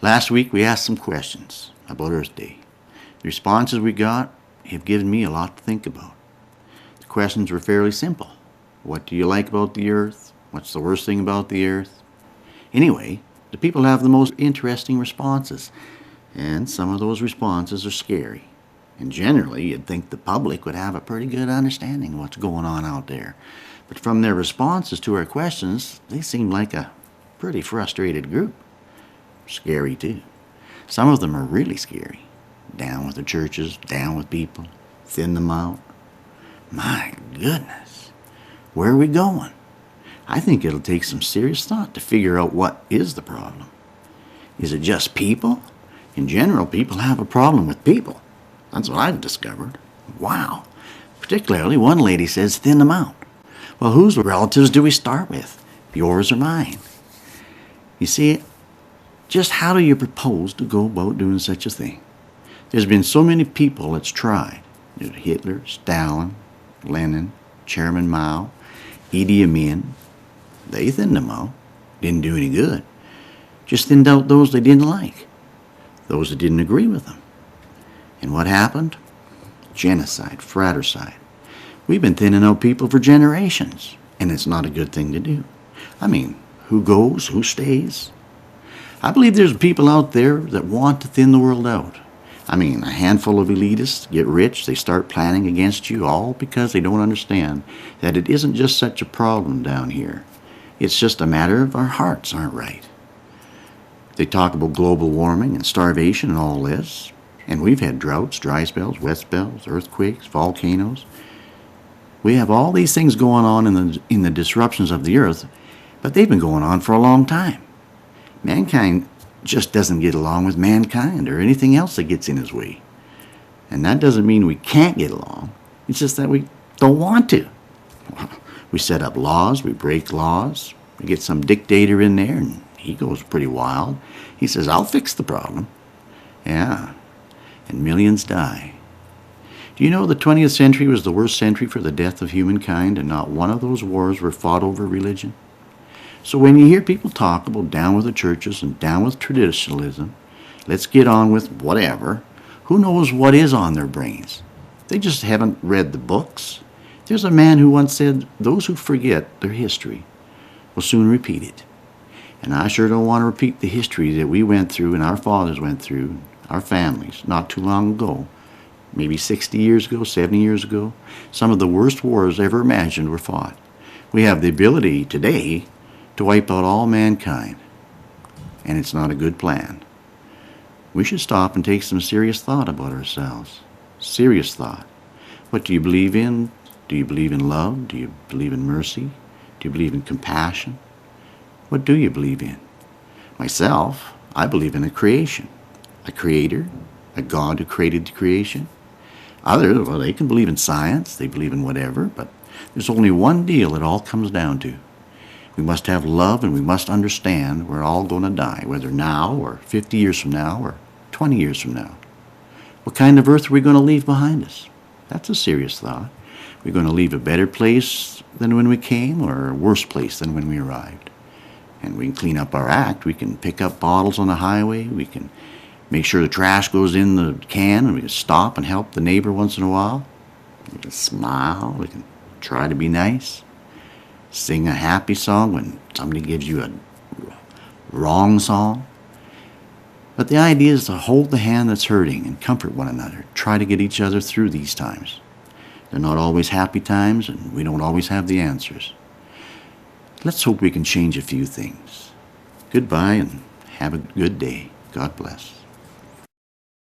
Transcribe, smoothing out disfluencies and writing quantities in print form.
Last week we asked some questions about Earth Day. The responses we got have given me a lot to think about. The questions were fairly simple. What do you like about the Earth? What's the worst thing about the Earth? Anyway, the people have the most interesting responses, and some of those responses are scary. And generally, you'd think the public would have a pretty good understanding of what's going on out there. But from their responses to our questions, they seem like a pretty frustrated group. Scary, too. Some of them are really scary. Down with the churches, down with people, thin them out. My goodness, where are we going? I think it'll take some serious thought to figure out what is the problem. Is it just people? In general, people have a problem with people. That's what I've discovered. Wow. Particularly, one lady says thin them out. Well, whose relatives do we start with? Yours or mine? You see, just how do you propose to go about doing such a thing? There's been so many people that's tried. There's Hitler, Stalin, Lenin, Chairman Mao, Idi Amin. They thinned them out. Didn't do any good. Just thinned out those they didn't like. Those that didn't agree with them. And what happened? Genocide, fratricide. We've been thinning out people for generations, and it's not a good thing to do. I mean, who goes, who stays? I believe there's people out there that want to thin the world out. I mean, a handful of elitists get rich, they start planning against you, all because they don't understand that it isn't just such a problem down here. It's just a matter of our hearts aren't right. They talk about global warming and starvation and all this, and we've had droughts, dry spells, wet spells, earthquakes, volcanoes. We have all these things going on in the disruptions of the earth, but they've been going on for a long time. Mankind just doesn't get along with mankind or anything else that gets in his way. And that doesn't mean we can't get along. It's just that we don't want to. We set up laws, we break laws, we get some dictator in there and he goes pretty wild. He says, I'll fix the problem. Yeah, and millions die. Do you know the 20th century was the worst century for the death of humankind, and not one of those wars were fought over religion? So when you hear people talk about down with the churches and down with traditionalism, let's get on with whatever, who knows what is on their brains? They just haven't read the books. There's a man who once said, those who forget their history will soon repeat it. And I sure don't want to repeat the history that we went through and our fathers went through, our families, not too long ago. Maybe 60 years ago, 70 years ago. Some of the worst wars ever imagined were fought. We have the ability today to wipe out all mankind, and it's not a good plan. We should stop and take some serious thought about ourselves. Serious thought. What do you believe in? Do you believe in love? Do you believe in mercy? Do you believe in compassion? What do you believe in? Myself, I believe in a creation, a creator, a God who created the creation. Others, well, they can believe in science, they believe in whatever, but there's only one deal it all comes down to. We must have love and we must understand we're all going to die, whether now or 50 years from now or 20 years from now. What kind of earth are we going to leave behind us? That's a serious thought. We're going to leave a better place than when we came or a worse place than when we arrived. And we can clean up our act. We can pick up bottles on the highway. We can make sure the trash goes in the can, and we can stop and help the neighbor once in a while. We can smile. We can try to be nice. Sing a happy song when somebody gives you a wrong song. But the idea is to hold the hand that's hurting and comfort one another. Try to get each other through these times. They're not always happy times, and we don't always have the answers. Let's hope we can change a few things. Goodbye and have a good day. God bless.